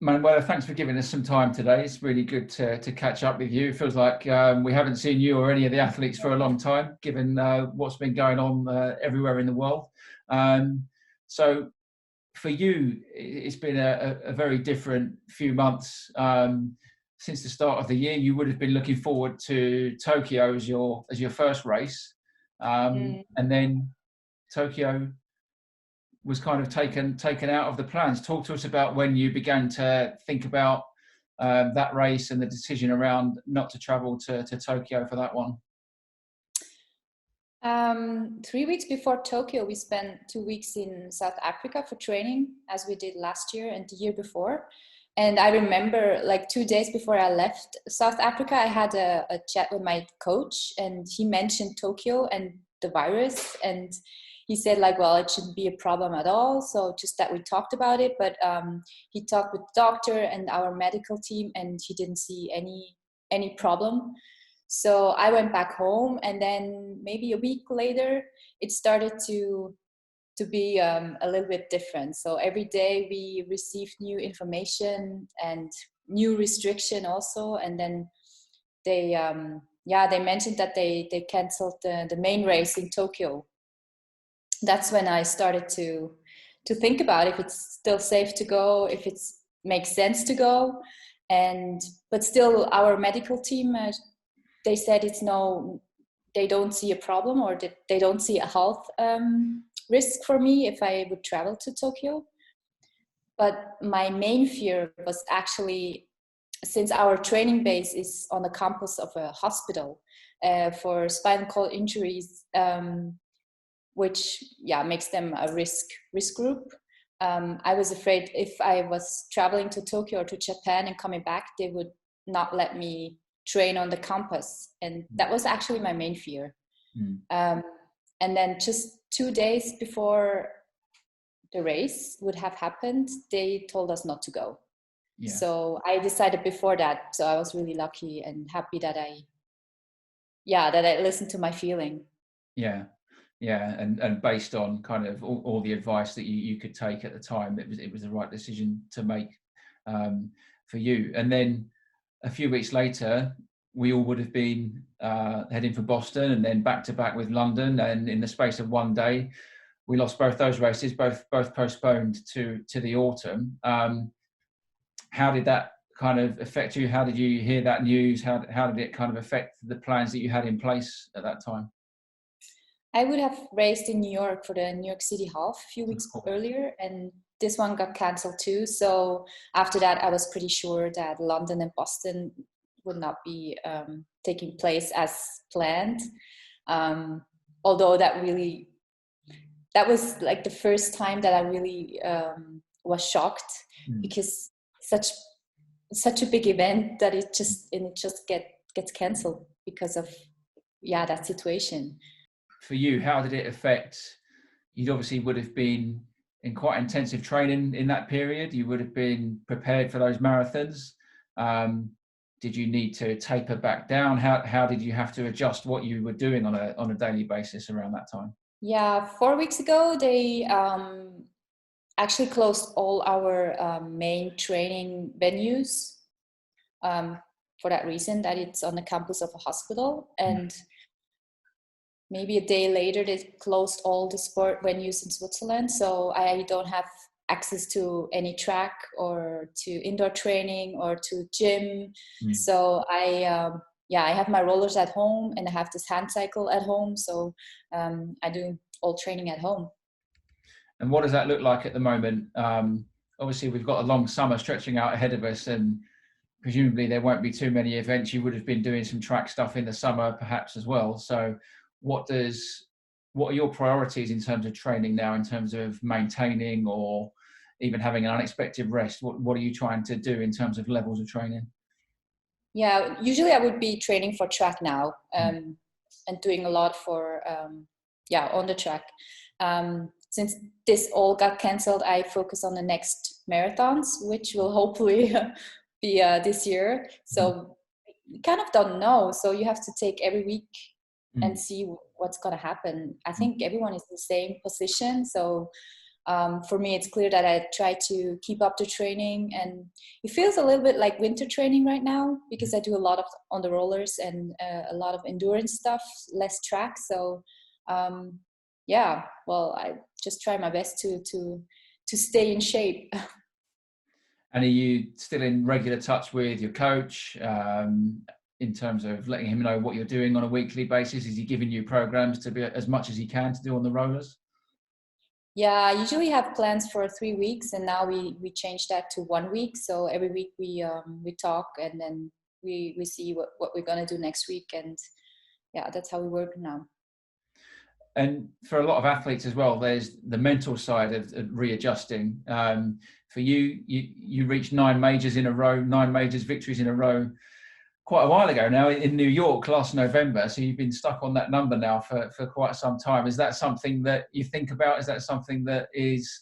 Manuela, thanks for giving us some time today. It's really good to catch up with you. It feels like we haven't seen you or any of the athletes for a long time, given what's been going on everywhere in the world. So for you, it's been a very different few months since the start of the year. You would have been looking forward to Tokyo as your first race, and then Tokyo was kind of taken out of the plans. Talk to us about when you began to think about that race and the decision around not to travel to Tokyo for that one. 3 weeks before Tokyo, we spent 2 weeks in South Africa for training, as we did last year and the year before. And I remember, like 2 days before I left South Africa, I had a chat with my coach, and he mentioned Tokyo and the virus, and he said, like, well, it shouldn't be a problem at all. So just that we talked about it, but he talked with the doctor and our medical team, and he didn't see any problem. So I went back home, and then maybe a week later, it started to be a little bit different. So every day we received new information and new restriction also. And then they mentioned that they canceled the main race in Tokyo. That's when I started to think about if it's still safe to go, if it makes sense to go. But still our medical team, they said they don't see a problem, or they don't see a health risk for me if I would travel to Tokyo. But my main fear was actually, since our training base is on the campus of a hospital for spinal cord injuries, which makes them a risk group. I was afraid if I was traveling to Tokyo or to Japan and coming back, they would not let me train on the campus, and that was actually my main fear. And then just 2 days before the race would have happened, they told us not to go. So I decided before that. So I was really lucky and happy that I listened to my feeling. And based on kind of all the advice that you could take at the time, it was the right decision to make for you. And then a few weeks later, we all would have been heading for Boston, and then back to back with London. And in the space of 1 day, we lost both those races, both postponed to the autumn. How did that kind of affect you? How did you hear that news? How did it kind of affect the plans that you had in place at that time? I would have raced in New York for the New York City Half a few weeks earlier, and this one got cancelled too. So after that, I was pretty sure that London and Boston would not be taking place as planned. Although that was like the first time that I really was shocked, because such a big event that it just gets cancelled because of that situation. For you, how did it affect? You obviously would have been in quite intensive training in that period. You would have been prepared for those marathons. Did you need to taper back down? How did you have to adjust what you were doing on a daily basis around that time? 4 weeks ago, they actually closed all our main training venues for that reason, that it's on the campus of a hospital. And maybe a day later, they closed all the sport venues in Switzerland. So I don't have access to any track or to indoor training or to gym. So I have my rollers at home, and I have this hand cycle at home. So I do all training at home. And what does that look like at the moment? Obviously, we've got a long summer stretching out ahead of us, and presumably there won't be too many events. You would have been doing some track stuff in the summer perhaps as well. So what are your priorities in terms of training now, in terms of maintaining or even having an unexpected rest? What are you trying to do in terms of levels of training? Usually I would be training for track now, and doing a lot for on the track. Since this all got cancelled, I focus on the next marathons, which will hopefully be this year. So you kind of don't know. So you have to take every week and see what's going to happen. I think everyone is in the same position. So For me, it's clear that I try to keep up the training, and it feels a little bit like winter training right now because I do a lot of on the rollers and a lot of endurance stuff, less track. So yeah, well, I just try my best to stay in shape. And are you still in regular touch with your coach in terms of letting him know what you're doing on a weekly basis? Is he giving you programs to be as much as he can to do on the rollers? Yeah, I usually have plans for 3 weeks, and now we changed that to 1 week. So every week we talk, and then we see what we're gonna do next week, and yeah, that's how we work now. And for a lot of athletes as well, there's the mental side of readjusting. For you reached 9 majors in a row, 9 majors victories in a row, quite a while ago now in New York last November. So you've been stuck on that number now for quite some time. Is that something that you think about? Is that something that is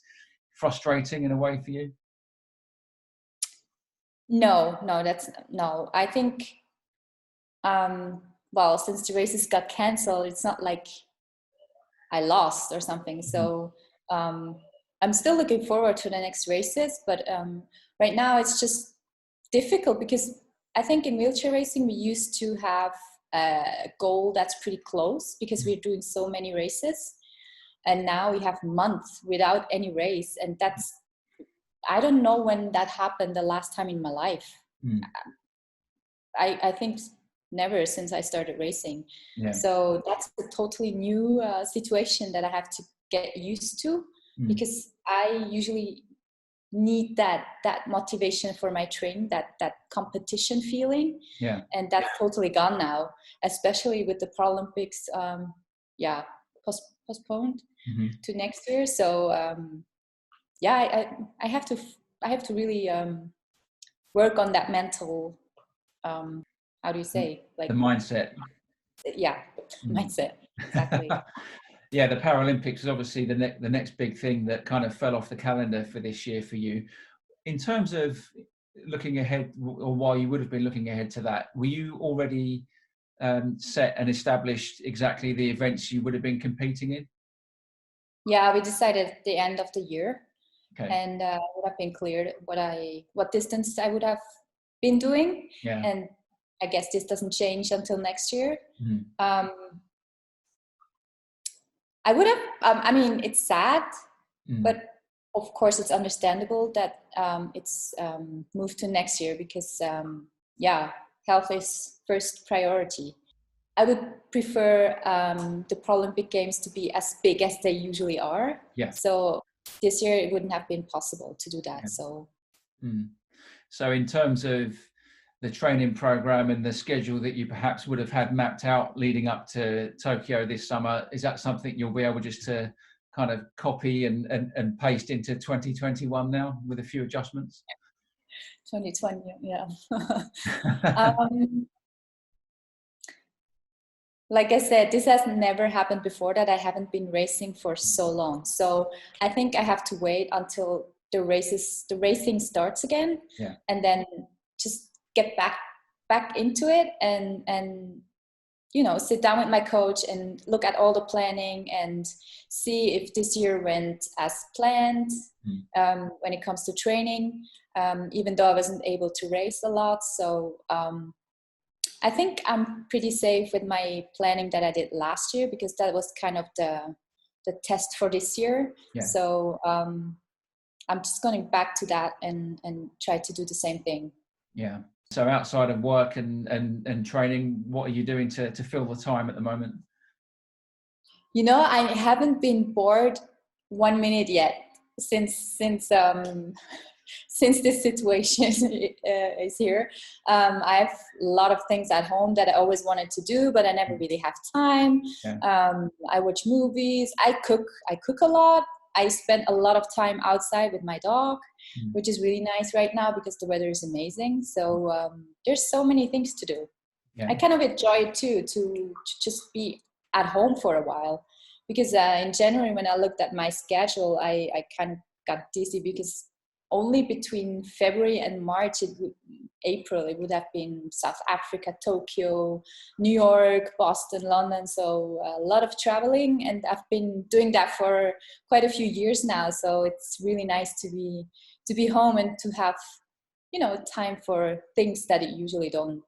frustrating in a way for you? No, no. I think, well, since the races got canceled, it's not like I lost or something. So I'm still looking forward to the next races, but right now it's just difficult because I think in wheelchair racing we used to have a goal that's pretty close because we're doing so many races, and now we have months without any race, and that's, I don't know when that happened the last time in my life. I think never since I started racing. Yeah. So that's a totally new situation that I have to get used to because I usually need that motivation for my training, that competition feeling. Yeah. And that's totally gone now, especially with the Paralympics postponed to next year. So yeah, I have to really work on that mental how do you say, like the mindset? Yeah, mindset, exactly. Yeah, the Paralympics is obviously the next big thing that kind of fell off the calendar for this year for you. In terms of looking ahead, or while you would have been looking ahead to that, were you already set and established exactly the events you would have been competing in? Yeah, we decided at the end of the year, okay. And would have been cleared what distance I would have been doing. Yeah. And I guess this doesn't change until next year. I would have, I mean, it's sad, but of course it's understandable that it's moved to next year because, yeah, health is first priority. I would prefer the Paralympic Games to be as big as they usually are. Yeah. So this year it wouldn't have been possible to do that. Yeah. So in terms of the training program and the schedule that you perhaps would have had mapped out leading up to Tokyo this summer, is that something you'll be able just to kind of copy and paste into 2021 now with a few adjustments? 2020, yeah. Like I said, this has never happened before that I haven't been racing for so long. So I think I have to wait until the racing starts again, yeah. And then just get back into it and you know, sit down with my coach and look at all the planning and see if this year went as planned when it comes to training, even though I wasn't able to race a lot. So I think I'm pretty safe with my planning that I did last year because that was kind of the test for this year. Yeah. So I'm just going back to that and try to do the same thing. Yeah. So outside of work and training, what are you doing to fill the time at the moment? You know, I haven't been bored 1 minute yet since this situation is here. I have a lot of things at home that I always wanted to do, but I never really have time. Yeah. I watch movies. I cook a lot. I spend a lot of time outside with my dog, which is really nice right now because the weather is amazing. So there's so many things to do. Yeah. I kind of enjoy it too, to just be at home for a while. Because in January, when I looked at my schedule, I kind of got dizzy because only between February and March, April, it would have been South Africa, Tokyo, New York, Boston, London. So a lot of traveling, and I've been doing that for quite a few years now. So it's really nice to be home and to have, time for things that you usually don't.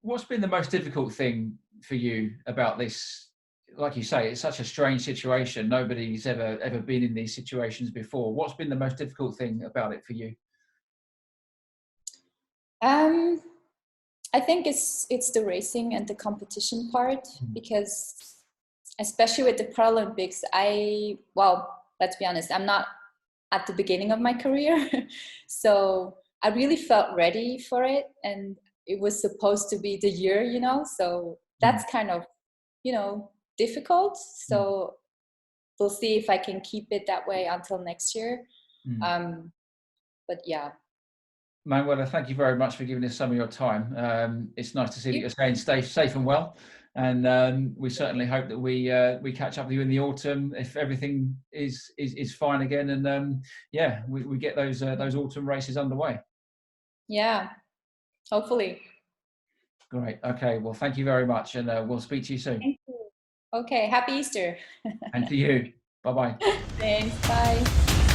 What's been the most difficult thing for you about this? Like you say, it's such a strange situation. Nobody's ever been in these situations before. What's been the most difficult thing about it for you? I think it's the racing and the competition part, because especially with the Paralympics, let's be honest, I'm not at the beginning of my career. So I really felt ready for it, and it was supposed to be the year, so that's kind of, difficult. So we'll see if I can keep it that way until next year. But yeah. Manuela, thank you very much for giving us some of your time. It's nice to see that you're staying safe and well, and we certainly hope that we catch up with you in the autumn if everything is fine again, and we get those autumn races underway. Yeah, hopefully. Great. Okay. Well, thank you very much, and we'll speak to you soon. Thank you. Okay. Happy Easter. And to you. Bye-bye. Thanks. Bye.